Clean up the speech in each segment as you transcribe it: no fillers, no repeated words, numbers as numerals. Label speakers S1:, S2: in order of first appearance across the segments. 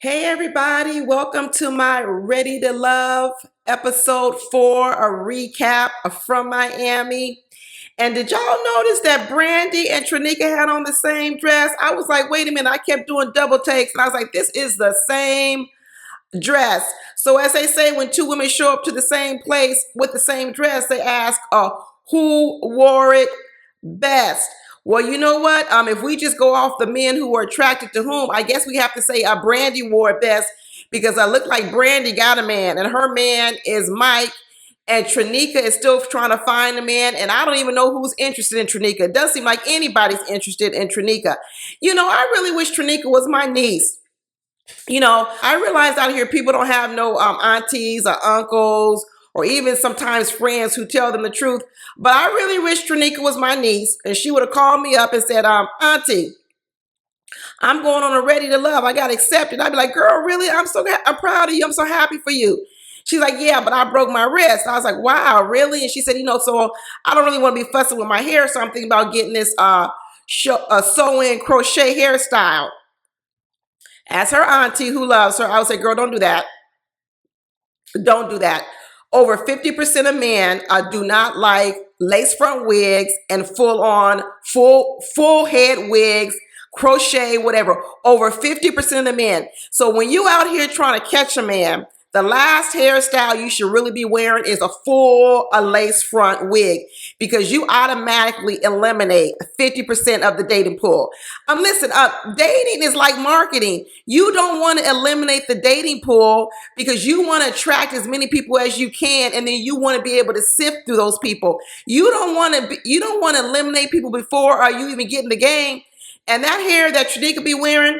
S1: Hey everybody, welcome to my Ready to Love episode 4, a recap from Miami. And did y'all notice that Brandy and Trenika had on the same dress? I was like, wait a minute, I kept doing double takes and I was like, this is the same dress. So as they say, when two women show up to the same place with the same dress, they ask, who wore it best? Well, you know what? If we just go off the men who were attracted to whom, I guess we have to say Brandy wore it best because I look like Brandy got a man and her man is Mike. And Trenika is still trying to find a man, and I don't even know who's interested in Trenika. It doesn't seem like anybody's interested in Trenika. I really wish Trenika was my niece. I realize out here people don't have no aunties or uncles or even sometimes friends who tell them the truth. But I really wish Trenika was my niece and she would have called me up and said, Auntie, I'm going on a Ready to Love. I got accepted. I'd be like, girl, really? I'm proud of you. I'm so happy for you. She's like, yeah, but I broke my wrist. I was like, wow, really? And she said, so I don't really want to be fussing with my hair. So I'm thinking about getting this sew-in crochet hairstyle. As her auntie who loves her, I would say, girl, don't do that. Don't do that. Over 50% of men do not like lace front wigs and full head wigs, crochet, whatever. Over 50% of the men. So when you out here trying to catch a man, the last hairstyle you should really be wearing is a lace front wig because you automatically eliminate 50% of the dating pool. Listen, dating is like marketing. You don't want to eliminate the dating pool because you want to attract as many people as you can, and then you want to be able to sift through those people. You don't want to eliminate people before you even get in the game. And that hair that Trenika be wearing,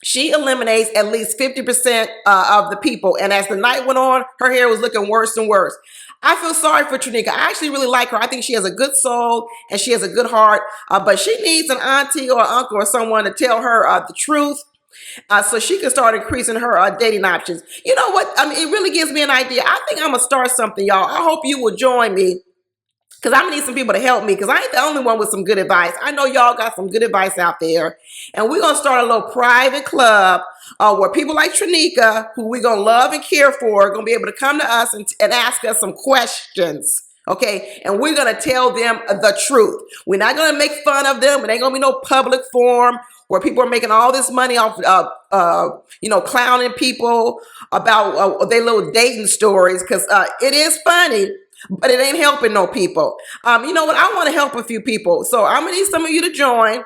S1: she eliminates at least 50% of the people. And as the night went on, her hair was looking worse and worse. I feel sorry for Trenika. I actually really like her. I think she has a good soul and she has a good heart. But she needs an auntie or uncle or someone to tell her the truth so she can start increasing her dating options. You know what? It really gives me an idea. I think I'm going to start something, y'all. I hope you will join me, because I'm going to need some people to help me, because I ain't the only one with some good advice. I know y'all got some good advice out there. And we're going to start a little private club where people like Trenika, who we're going to love and care for, are going to be able to come to us and ask us some questions. Okay, and we're going to tell them the truth. We're not going to make fun of them. It ain't going to be no public forum where people are making all this money off, clowning people about their little dating stories, because it is funny. But it ain't helping no people. You know what? I want to help a few people. So I'm going to need some of you to join.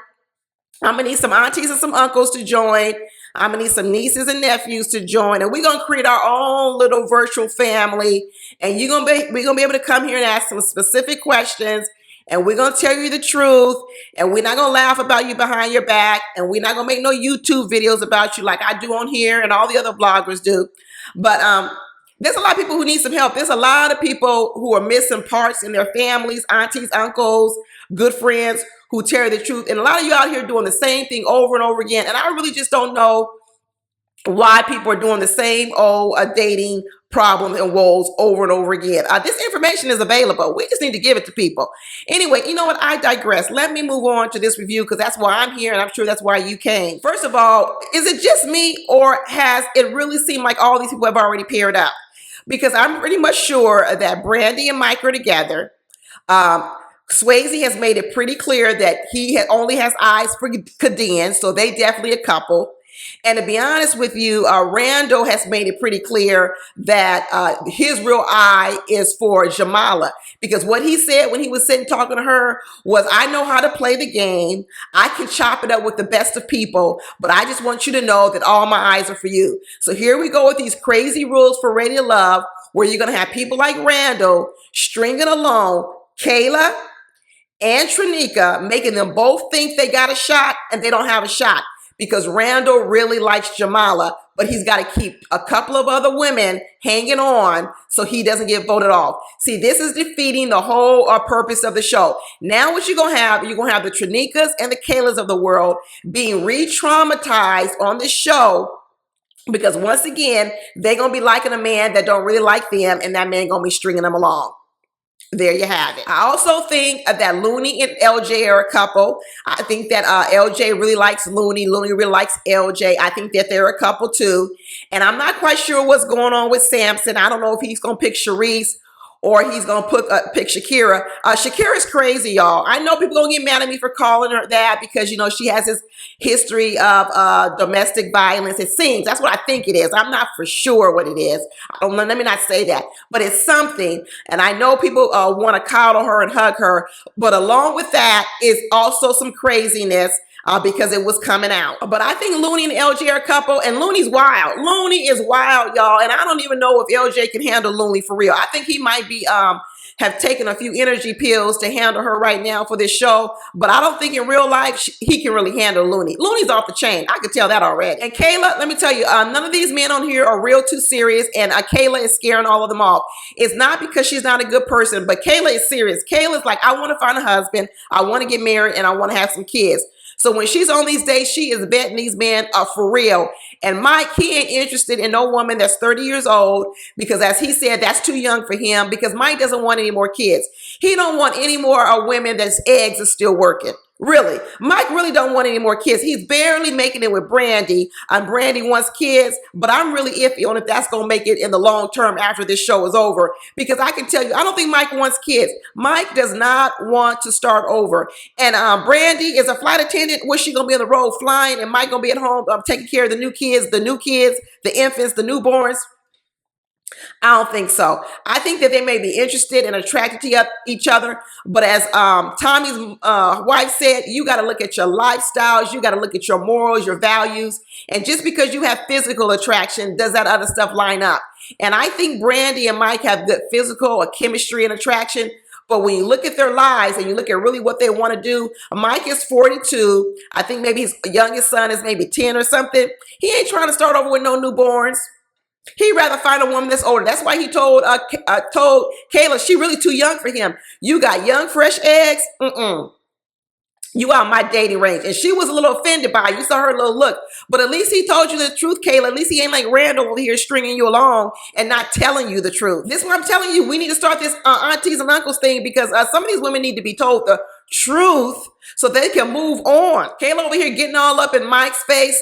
S1: I'm going to need some aunties and some uncles to join. I'm going to need some nieces and nephews to join. And we're going to create our own little virtual family. And we're going to be able to come here and ask some specific questions. And we're going to tell you the truth. And we're not going to laugh about you behind your back. And we're not going to make no YouTube videos about you like I do on here and all the other bloggers do. But there's a lot of people who need some help. There's a lot of people who are missing parts in their families, aunties, uncles, good friends who tell the truth. And a lot of you out here doing the same thing over and over again. And I really just don't know why people are doing the same old dating problems and woes over and over again. This information is available. We just need to give it to people. Anyway, you know what? I digress. Let me move on to this review because that's why I'm here, and I'm sure that's why you came. First of all, is it just me, or has it really seemed like all these people have already paired up? Because I'm pretty much sure that Brandy and Mike are together. Swayze has made it pretty clear that he only has eyes for Kaden, so they definitely a couple. And to be honest with you, Rando has made it pretty clear that his real eye is for Jamala. Because what he said when he was sitting talking to her was, I know how to play the game. I can chop it up with the best of people, but I just want you to know that all my eyes are for you. So here we go with these crazy rules for Ready to Love, where you're going to have people like Rando stringing along Kayla and Trenika, making them both think they got a shot and they don't have a shot. Because Rando really likes Jamala, but he's got to keep a couple of other women hanging on so he doesn't get voted off. See, this is defeating the whole purpose of the show. Now what you're going to have the Trenikas and the Kaylas of the world being re-traumatized on this show, because once again, they're going to be liking a man that don't really like them, and that man going to be stringing them along. There you have it. I also think that Looney and LJ are a couple. I think that LJ really likes Looney. Looney really likes LJ. I think that they're a couple too. And I'm not quite sure what's going on with Samson. I don't know if he's going to pick Charisse or he's going to pick Shakira. Shakira's crazy, y'all. I know people going to get mad at me for calling her that because, you know, she has this history of domestic violence. It seems. That's what I think it is. I'm not for sure what it is. Let me not say that. But it's something. And I know people want to coddle her and hug her. But along with that is also some craziness. Because it was coming out. But I think Looney and LJ are a couple, and Looney's wild. Looney is wild, y'all, and I don't even know if LJ can handle Looney for real. I think he might be have taken a few energy pills to handle her right now for this show, but I don't think in real life he can really handle Looney. Looney's off the chain. I could tell that already. And Kayla, let me tell you, none of these men on here are real too serious, and Kayla is scaring all of them off. It's not because she's not a good person, but Kayla is serious. Kayla's like, I want to find a husband, I want to get married, and I want to have some kids. So when she's on these dates, she is betting these men for real. And Mike, he ain't interested in no woman that's 30 years old because, as he said, that's too young for him because Mike doesn't want any more kids. He don't want any more women that's eggs are still working. Really. Mike really don't want any more kids. He's barely making it with Brandy. And Brandy wants kids, but I'm really iffy on if that's going to make it in the long term after this show is over. Because I can tell you, I don't think Mike wants kids. Mike does not want to start over. And Brandy is a flight attendant. What's she going to be on the road flying? And Mike going to be at home taking care of the new kids, the infants, the newborns? I don't think so. I think that they may be interested and attracted to each other. But as Tommy's wife said, you got to look at your lifestyles. You got to look at your morals, your values. And just because you have physical attraction, does that other stuff line up? And I think Brandy and Mike have good physical or chemistry and attraction. But when you look at their lives and you look at really what they want to do, Mike is 42. I think maybe his youngest son is maybe 10 or something. He ain't trying to start over with no newborns. He'd rather find a woman that's older. That's why he told Kayla she really too young for him. You got young, fresh eggs. You out my dating range. And she was a little offended by it. You saw her little look. But at least he told you the truth, Kayla. At least he ain't like Randall over here stringing you along and not telling you the truth. This is what I'm telling you. We need to start this aunties and uncles thing because some of these women need to be told the truth so they can move on. Kayla over here getting all up in Mike's face.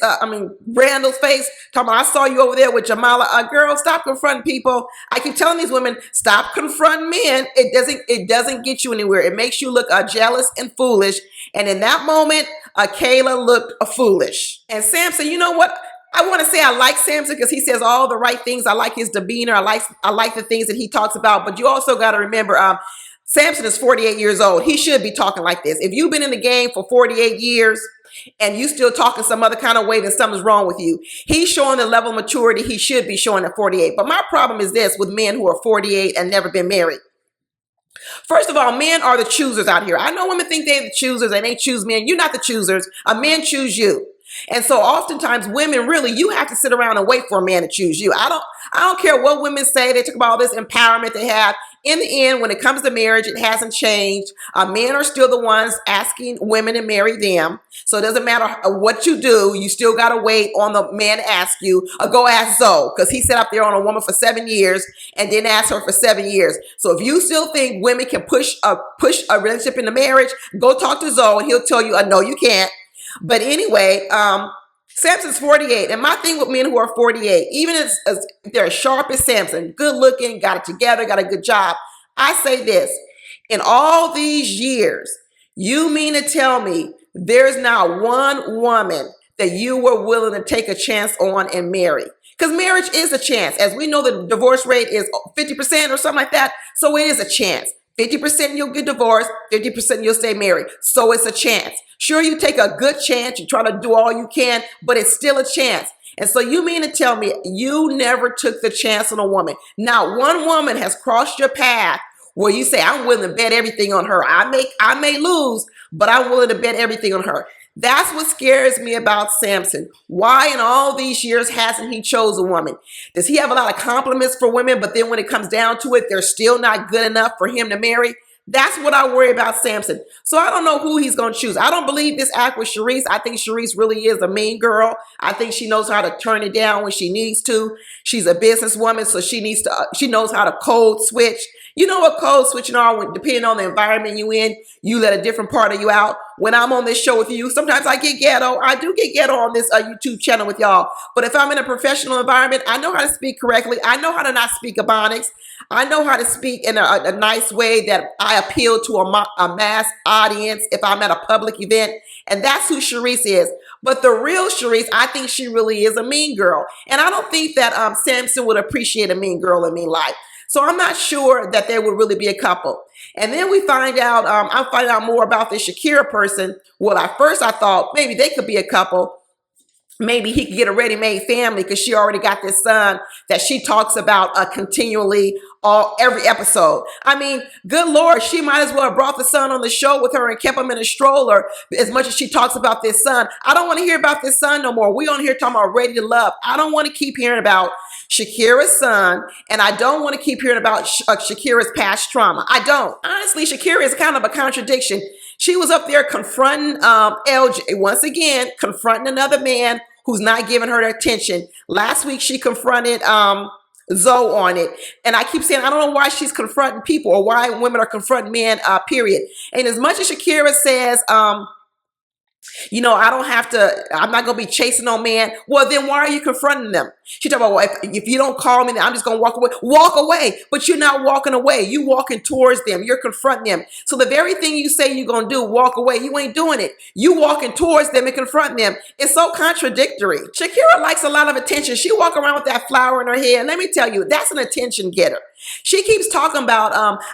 S1: Randall's face. Talking about, I saw you over there with Jamala. Girl, stop confronting people. I keep telling these women, stop confronting men. It doesn't get you anywhere. It makes you look jealous and foolish. And in that moment, Kayla looked foolish. And Samson, you know what? I want to say I like Samson because he says all the right things. I like his demeanor. I like the things that he talks about. But you also got to remember, Samson is 48 years old. He should be talking like this. If you've been in the game for 48 years and you still talking some other kind of way, then something's wrong with you. He's showing the level of maturity he should be showing at 48. But my problem is this with men who are 48 and never been married. First of all, men are the choosers out here. I know women think they're the choosers and they choose men. You're not the choosers. Men choose you. And so oftentimes women, really, you have to sit around and wait for a man to choose you. I don't care what women say. They talk about all this empowerment they have. In the end, when it comes to marriage, it hasn't changed. Men are still the ones asking women to marry them. So it doesn't matter what you do. You still got to wait on the man to ask you. Go ask Zo, because he sat up there on a woman for 7 years and didn't ask her for 7 years. So if you still think women can push a relationship into marriage, go talk to Zo and he'll tell you, no, you can't. But anyway, Samson's 48. And my thing with men who are 48, even as they're as sharp as Samson, good looking, got it together, got a good job. I say this, in all these years, you mean to tell me there's not one woman that you were willing to take a chance on and marry? Because marriage is a chance. As we know, the divorce rate is 50% or something like that. So it is a chance. 50% you'll get divorced, 50% you'll stay married. So it's a chance. Sure, you take a good chance. You try to do all you can, but it's still a chance. And so you mean to tell me you never took the chance on a woman? Not one woman has crossed your path where you say, I'm willing to bet everything on her. I may lose, but I'm willing to bet everything on her. That's what scares me about Samson. Why in all these years hasn't he chosen a woman? Does he have a lot of compliments for women, but then when it comes down to it, they're still not good enough for him to marry? That's what I worry about Samson. So I don't know who he's going to choose. I don't believe this act with Charisse. I think Charisse really is a mean girl. I think she knows how to turn it down when she needs to. She's a businesswoman, so she knows how to code switch. You know what code switching are? Depending on the environment you in, you let a different part of you out. When I'm on this show with you, sometimes I get ghetto. I do get ghetto on this YouTube channel with y'all. But if I'm in a professional environment, I know how to speak correctly. I know how to not speak Ebonics. I know how to speak in a nice way that I appeal to a mass audience if I'm at a public event. And that's who Charisse is. But the real Charisse, I think she really is a mean girl. And I don't think that Samson would appreciate a mean girl in mean life. So I'm not sure that there would really be a couple. And then we find out, I find out more about this Shakira person. Well, at first I thought maybe they could be a couple. Maybe he could get a ready-made family because she already got this son that she talks about continually every episode. I mean, good Lord, she might as well have brought the son on the show with her and kept him in a stroller as much as she talks about this son. I don't want to hear about this son no more. We on here talking about Ready to Love. I don't want to keep hearing about Shakira's son, and I don't want to keep hearing about Shakira's past trauma. I don't. Honestly, Shakira is kind of a contradiction. She was up there confronting LJ, once again, confronting another man who's not giving her the attention. Last week, she confronted Zo on it. And I keep saying, I don't know why she's confronting people or why women are confronting men, period. And as much as Shakira says, you know, I don't have to, I'm not going to be chasing no man. Well, then why are you confronting them? She talking about, well, if you don't call me, then I'm just going to walk away. Walk away. But you're not walking away. You walking towards them. You're confronting them. So the very thing you say you're going to do, walk away, you ain't doing it. You walking towards them and confronting them. It's so contradictory. Shakira likes a lot of attention. She walk around with that flower in her hair. Let me tell you, that's an attention getter. She keeps talking about,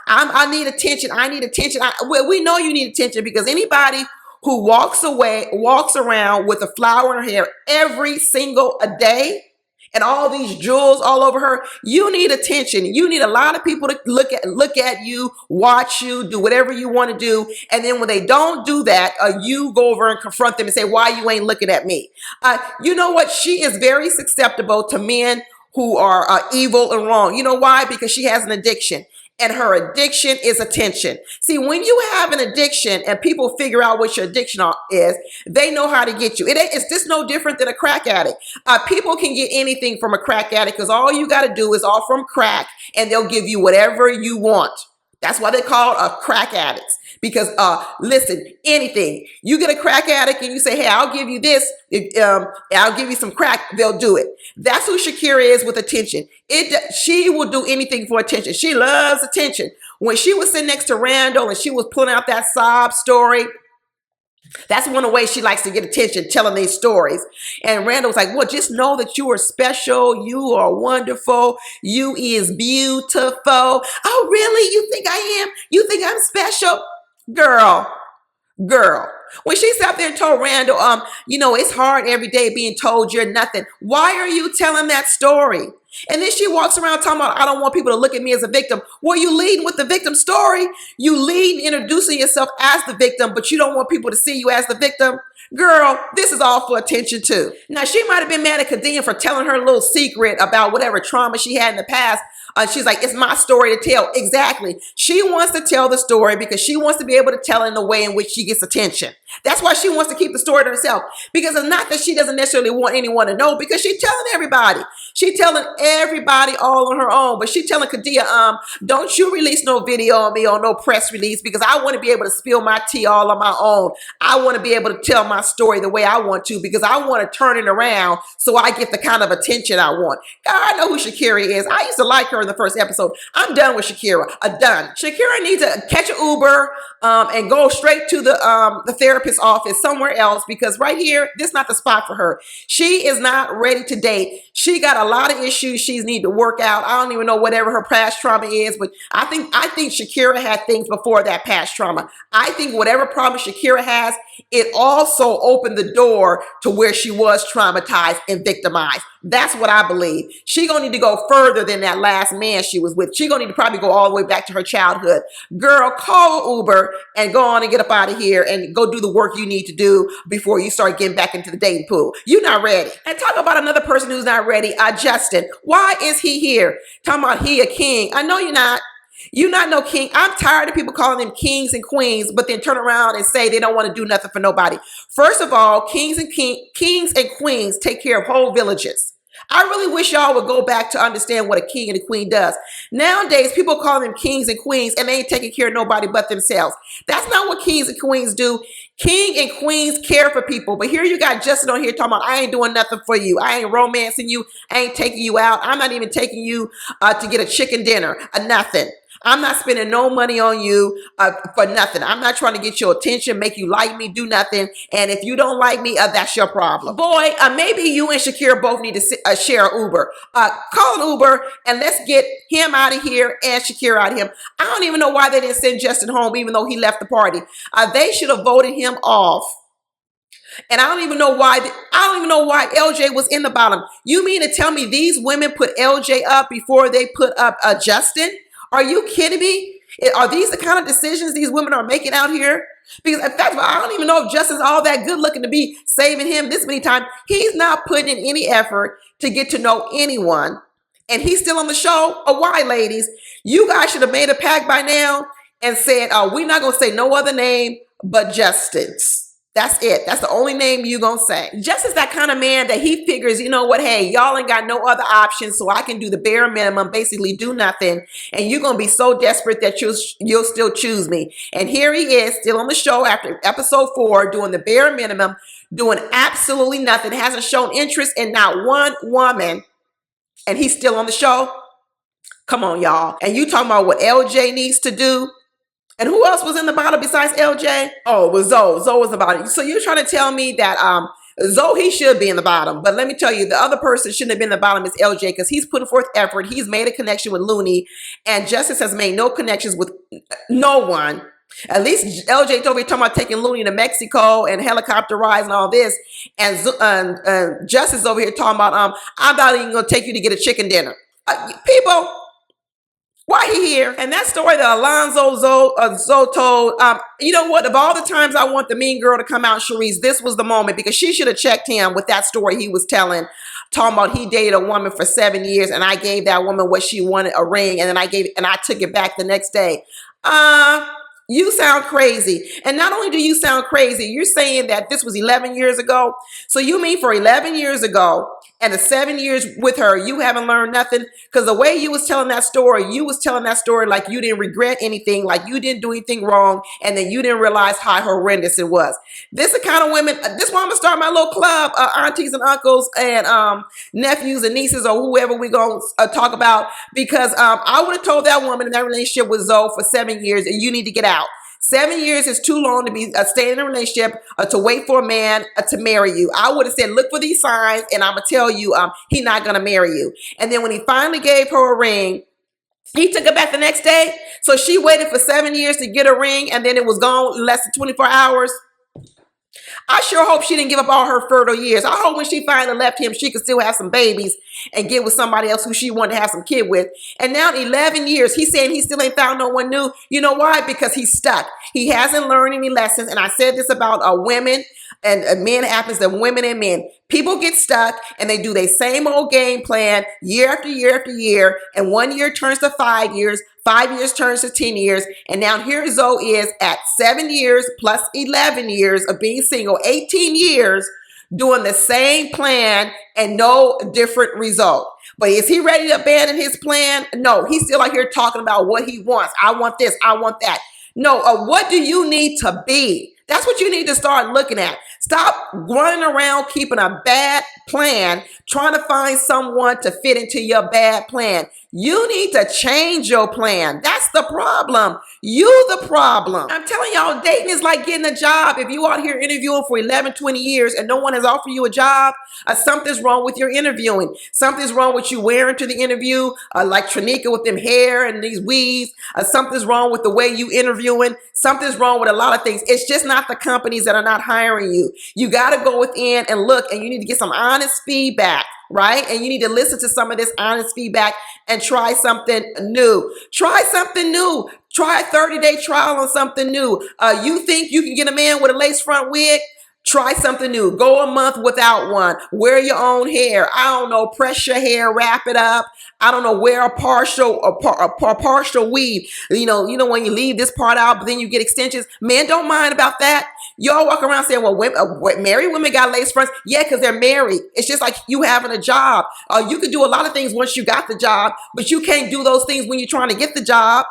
S1: I need attention. I need attention. Well, we know you need attention because anybody who walks around with a flower in her hair every single day and all these jewels all over her, you need attention. You need a lot of people to look at you, watch you, do whatever you want to do. And then when they don't do that, you go over and confront them and say, why you ain't looking at me? You know what? She is very susceptible to men who are evil and wrong. You know why? Because she has an addiction. And her addiction is attention. See, when you have an addiction and people figure out what your addiction is, they know how to get you. It's just no different than a crack addict. People can get anything from a crack addict because all you got to do is offer them crack and they'll give you whatever you want. That's why they call crack addicts. Because listen, anything. You get a crack addict and you say, hey, I'll give you this. I'll give you some crack. They'll do it. That's who Shakira is with attention. She will do anything for attention. She loves attention. When she was sitting next to Randall and she was pulling out that sob story, that's one of the ways she likes to get attention, telling these stories. And Randall was like, well, just know that you are special. You are wonderful. You is beautiful. Oh, really? You think I am? You think I'm special? Girl. When she sat there and told Randall, you know, it's hard every day being told you're nothing. Why are you telling that story? And then she walks around talking about, I don't want people to look at me as a victim. Well, you leading with the victim story. You lead introducing yourself as the victim, but you don't want people to see you as the victim. Girl, this is all for attention too. Now, she might have been mad at Kadeem for telling her little secret about whatever trauma she had in the past. She's like, it's my story to tell. Exactly. She wants to tell the story because she wants to be able to tell it in a way in which she gets attention. That's why she wants to keep the story to herself. Because it's not that she doesn't necessarily want anyone to know, because she's telling everybody. She's telling everybody all on her own. But she's telling Kadia, don't you release no video on me or no press release, because I want to be able to spill my tea all on my own. I want to be able to tell my story the way I want to, because I want to turn it around so I get the kind of attention I want. God, I know who Shakira is. I used to like her in the first episode. I'm done with Shakira. Done. Shakira needs to catch an Uber and go straight to the therapist's office somewhere else, because right here, this is not the spot for her. She is not ready to date. She got a lot of issues she needs to work out. I don't even know whatever her past trauma is, but I think Shakira had things before that past trauma. I think whatever problem Shakira has, it also opened the door to where she was traumatized and victimized. That's what I believe. She gonna need to go further than that last man she was with. She gonna need to probably go all the way back to her childhood. Girl, call Uber and go on and get up out of here and go do the work you need to do before you start getting back into the dating pool. You're not ready. And talk about another person who's not ready, Justin. Why is he here? Talking about he a king. I know you're not. You're not no king. I'm tired of people calling them kings and queens, but then turn around and say they don't want to do nothing for nobody. First of all, kings and queens take care of whole villages. I really wish y'all would go back to understand what a king and a queen does. Nowadays, people call them kings and queens, and they ain't taking care of nobody but themselves. That's not what kings and queens do. King and queens care for people. But here you got Justin on here talking about, I ain't doing nothing for you. I ain't romancing you. I ain't taking you out. I'm not even taking you to get a chicken dinner. Nothing. I'm not spending no money on you for nothing. I'm not trying to get your attention, make you like me, do nothing. And if you don't like me, that's your problem. Boy, maybe you and Shakira both need to share an Uber. Call an Uber and let's get him out of here and Shakira out of here. I don't even know why they didn't send Justin home even though he left the party. They should have voted him off. And I don't even know why LJ was in the bottom. You mean to tell me these women put LJ up before they put up Justin? Are you kidding me? Are these the kind of decisions these women are making out here? Because in fact, I don't even know if Justin's all that good looking to be saving him this many times. He's not putting in any effort to get to know anyone. And he's still on the show. Why, ladies? You guys should have made a pact by now and said, we're not going to say no other name but Justin's. That's it. That's the only name you gonna say. Justin's that kind of man that he figures, you know what, hey, y'all ain't got no other options, so I can do the bare minimum, basically do nothing, and you're gonna be so desperate that you'll still choose me. And here he is, still on the show after episode 4, doing the bare minimum, doing absolutely nothing, hasn't shown interest in not one woman, and he's still on the show. Come on, y'all. And you talking about what LJ needs to do? And who else was in the bottom besides LJ? Oh, it was Zo. Zo was the bottom. So you're trying to tell me that Zo, he should be in the bottom. But let me tell you, the other person shouldn't have been in the bottom is LJ because he's putting forth effort. He's made a connection with Looney. And Justice has made no connections with no one. At least LJ over here talking about taking Looney to Mexico and helicopter rides and all this. And Justice over here talking about, I'm not even going to take you to get a chicken dinner. People... why he here? And that story that Alonzo Zo told, you know what? Of all the times I want the mean girl to come out, Charisse, this was the moment because she should have checked him with that story he was telling, talking about he dated a woman for 7 years and I gave that woman what she wanted, a ring, and then I took it back the next day. You sound crazy. And not only do you sound crazy, you're saying that this was 11 years ago. So you mean for 11 years ago and the 7 years with her, you haven't learned nothing? Because the way you was telling that story, you was telling that story like you didn't regret anything, like you didn't do anything wrong, and then you didn't realize how horrendous it was. This is the kind of women, this is why I'm going to start my little club, aunties and uncles and nephews and nieces or whoever we going to talk about, because I would have told that woman in that relationship with Zo for 7 years, and you need to get out. 7 years is too long to be staying in a relationship to wait for a man to marry you. I would have said, look for these signs, and I'm going to tell you he's not going to marry you. And then when he finally gave her a ring, he took it back the next day. So she waited for 7 years to get a ring, and then it was gone in less than 24 hours. I sure hope she didn't give up all her fertile years. I hope when she finally left him, she could still have some babies and get with somebody else who she wanted to have some kid with. And now 11 years, he's saying he still ain't found no one new. You know why? Because he's stuck. He hasn't learned any lessons. And I said this about women and men, happens to women and men. People get stuck and they do their same old game plan year after year after year. And 1 year turns to 5 years. 5 years turns to 10 years. And now here Zo is at 7 years plus 11 years of being single, 18 years doing the same plan and no different result. But is he ready to abandon his plan? No, he's still out here talking about what he wants. I want this, I want that. No, what do you need to be? That's what you need to start looking at. Stop running around keeping a bad plan, trying to find someone to fit into your bad plan. You need to change your plan. That's the problem. You the problem. I'm telling y'all, dating is like getting a job. If you out here interviewing for 11, 20 years and no one has offered you a job, something's wrong with your interviewing. Something's wrong with you wearing to the interview, like Trenika with them hair and these weaves. Something's wrong with the way you interviewing. Something's wrong with a lot of things. It's just not the companies that are not hiring you. You got to go within and look, and you need to get some honest feedback, right? And you need to listen to some of this honest feedback and try something new. Try something new. Try a 30-day trial on something new. You think you can get a man with a lace front wig? Try something new. Go a month without one. Wear your own hair. I don't know. Press your hair. Wrap it up. I don't know. Wear a partial weave. You know when you leave this part out, but then you get extensions. Men don't mind about that. You all walk around saying, well, married women got lace fronts. Yeah, because they're married. It's just like you having a job. You can do a lot of things once you got the job, but you can't do those things when you're trying to get the job.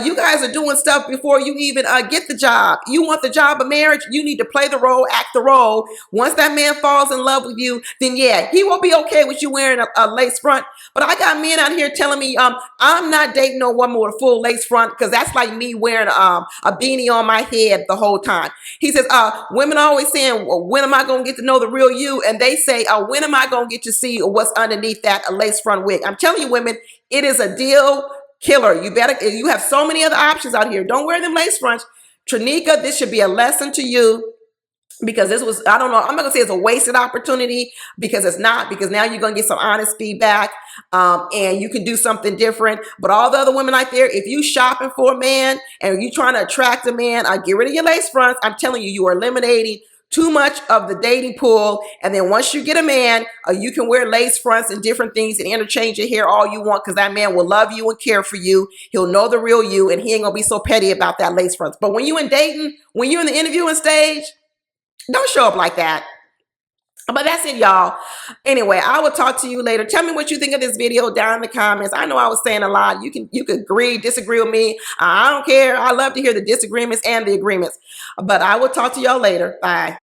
S1: You guys are doing stuff before you even get the job. You want the job of marriage, you need to play the role, act the role. Once that man falls in love with you, then yeah, he will be okay with you wearing a lace front. But I got men out here telling me, I'm not dating no woman with a full lace front because that's like me wearing a beanie on my head the whole time. He says, women are always saying, well, when am I going to get to know the real you? And they say, when am I going to get to see what's underneath that lace front wig? I'm telling you, women, it is a deal killer. You have so many other options out here. Don't wear them lace fronts. Trenika, this should be a lesson to you, because this was, I don't know, I'm not gonna say it's a wasted opportunity, because it's not, because now you're gonna get some honest feedback, and you can do something different. But all the other women out there, if you shopping for a man and you trying to attract a man, get rid of your lace fronts. I'm telling you, you are eliminating too much of the dating pool. And then once you get a man, you can wear lace fronts and different things and interchange your hair all you want, because that man will love you and care for you. He'll know the real you, and he ain't gonna be so petty about that lace fronts. But when you in dating, when you're in the interviewing stage, don't show up like that. But that's it, y'all. Anyway, I will talk to you later. Tell me what you think of this video down in the comments. I know I was saying a lot. You can agree, disagree with me. I don't care. I love to hear the disagreements and the agreements. But I will talk to y'all later. Bye.